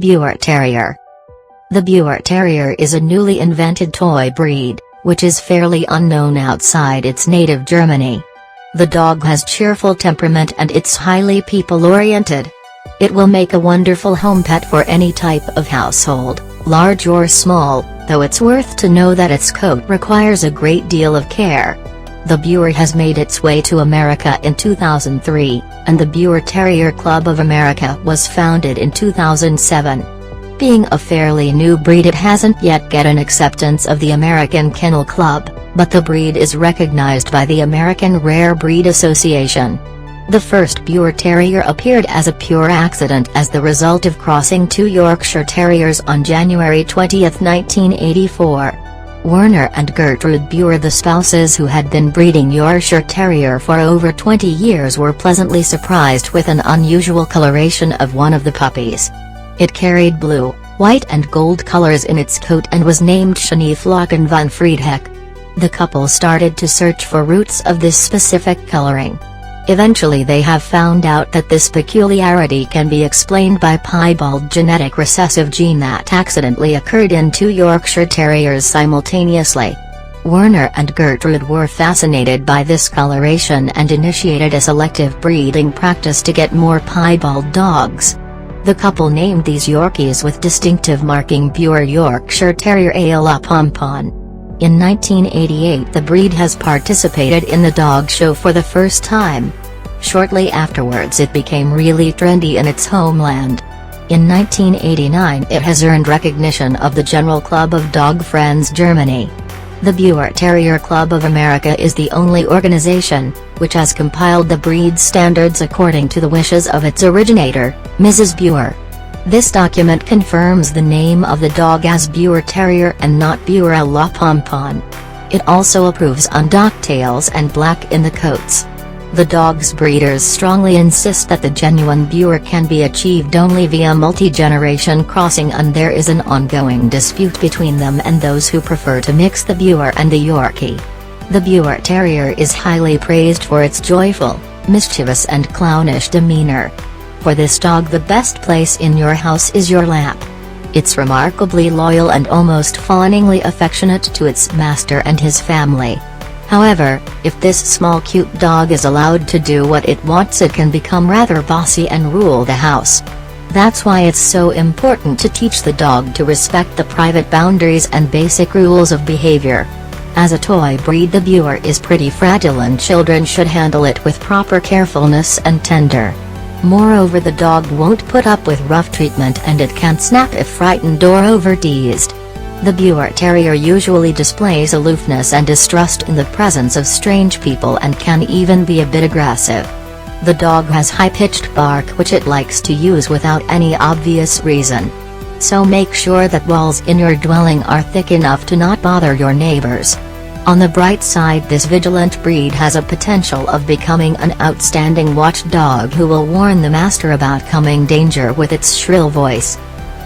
Biewer Terrier. The Biewer Terrier is a newly invented toy breed, which is fairly unknown outside its native Germany. The dog has cheerful temperament and it's highly people-oriented. It will make a wonderful home pet for any type of household, large or small, though it's worth to know that its coat requires a great deal of care. The Biewer has made its way to America in 2003, and the Biewer Terrier Club of America was founded in 2007. Being a fairly new breed, it hasn't yet get an acceptance of the American Kennel Club, but the breed is recognized by the American Rare Breed Association. The first Biewer Terrier appeared as a pure accident as the result of crossing two Yorkshire Terriers on January 20, 1984. Werner and Gertrude Biewer, the spouses who had been breeding Yorkshire Terrier for over 20 years, were pleasantly surprised with an unusual coloration of one of the puppies. It carried blue, white and gold colors in its coat and was named Schneeflocken van Friedheck. The couple started to search for roots of this specific coloring. Eventually they have found out that this peculiarity can be explained by piebald genetic recessive gene that accidentally occurred in two Yorkshire Terriers simultaneously. Werner and Gertrude were fascinated by this coloration and initiated a selective breeding practice to get more piebald dogs. The couple named these Yorkies with distinctive marking Biewer Yorkshire Terrier A la Pompon. In 1988 the breed has participated in the dog show for the first time. Shortly afterwards it became really trendy in its homeland. In 1989 it has earned recognition of the General Club of Dog Friends Germany. The Biewer Terrier Club of America is the only organization which has compiled the breed standards according to the wishes of its originator, Mrs. Biewer. This document confirms the name of the dog as Biewer Terrier and not Biewer à la Pompon. It also approves undocked tails and black in the coats. The dog's breeders strongly insist that the genuine Biewer can be achieved only via multi-generation crossing, and there is an ongoing dispute between them and those who prefer to mix the Biewer and the Yorkie. The Biewer Terrier is highly praised for its joyful, mischievous and clownish demeanor. For this dog the best place in your house is your lap. It's remarkably loyal and almost fawningly affectionate to its master and his family. However, if this small cute dog is allowed to do what it wants, it can become rather bossy and rule the house. That's why it's so important to teach the dog to respect the private boundaries and basic rules of behavior. As a toy breed the Biewer is pretty fragile and children should handle it with proper carefulness and tender. Moreover, the dog won't put up with rough treatment and it can snap if frightened or over-teased. The Biewer Terrier usually displays aloofness and distrust in the presence of strange people and can even be a bit aggressive. The dog has high-pitched bark which it likes to use without any obvious reason. So make sure that walls in your dwelling are thick enough to not bother your neighbors. On the bright side, this vigilant breed has a potential of becoming an outstanding watchdog who will warn the master about coming danger with its shrill voice.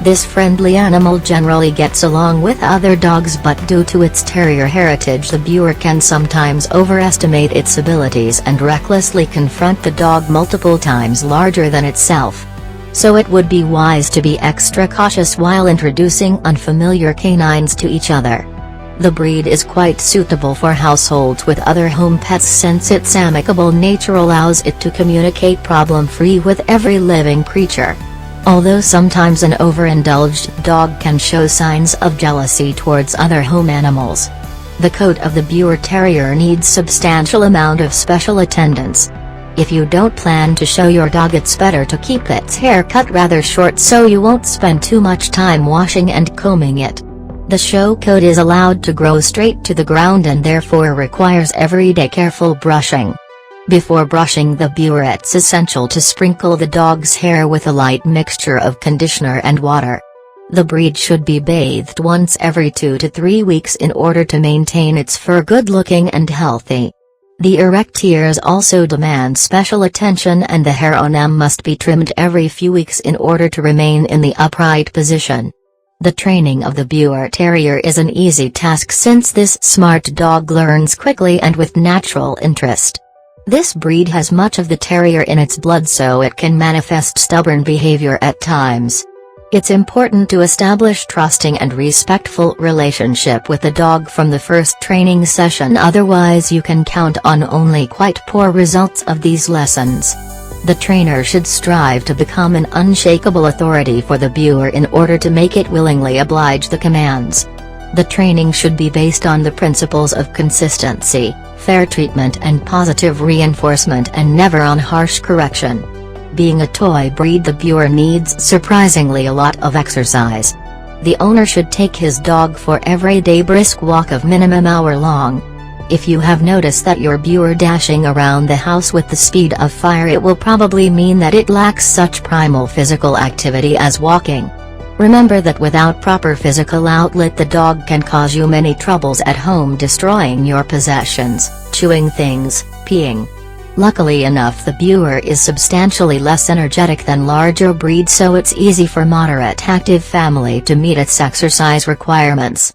This friendly animal generally gets along with other dogs, but due to its terrier heritage the Biewer can sometimes overestimate its abilities and recklessly confront the dog multiple times larger than itself. So it would be wise to be extra cautious while introducing unfamiliar canines to each other. The breed is quite suitable for households with other home pets since its amicable nature allows it to communicate problem-free with every living creature. Although sometimes an overindulged dog can show signs of jealousy towards other home animals. The coat of the Biewer Terrier needs substantial amount of special attendance. If you don't plan to show your dog, it's better to keep its hair cut rather short so you won't spend too much time washing and combing it. The show coat is allowed to grow straight to the ground and therefore requires everyday careful brushing. Before brushing the Biewer, it's essential to sprinkle the dog's hair with a light mixture of conditioner and water. The breed should be bathed once every 2 to 3 weeks in order to maintain its fur good looking and healthy. The erect ears also demand special attention and the hair on them must be trimmed every few weeks in order to remain in the upright position. The training of the Biewer Terrier is an easy task since this smart dog learns quickly and with natural interest. This breed has much of the terrier in its blood, so it can manifest stubborn behavior at times. It's important to establish trusting and respectful relationship with the dog from the first training session, otherwise you can count on only quite poor results of these lessons. The trainer should strive to become an unshakable authority for the Biewer in order to make it willingly oblige the commands. The training should be based on the principles of consistency, fair treatment and positive reinforcement, and never on harsh correction. Being a toy breed, the Biewer needs surprisingly a lot of exercise. The owner should take his dog for everyday brisk walk of minimum hour long. If you have noticed that your Biewer dashing around the house with the speed of fire, it will probably mean that it lacks such primal physical activity as walking. Remember that without proper physical outlet, the dog can cause you many troubles at home, destroying your possessions, chewing things, peeing. Luckily enough, the Biewer is substantially less energetic than larger breeds, so it's easy for moderate active family to meet its exercise requirements.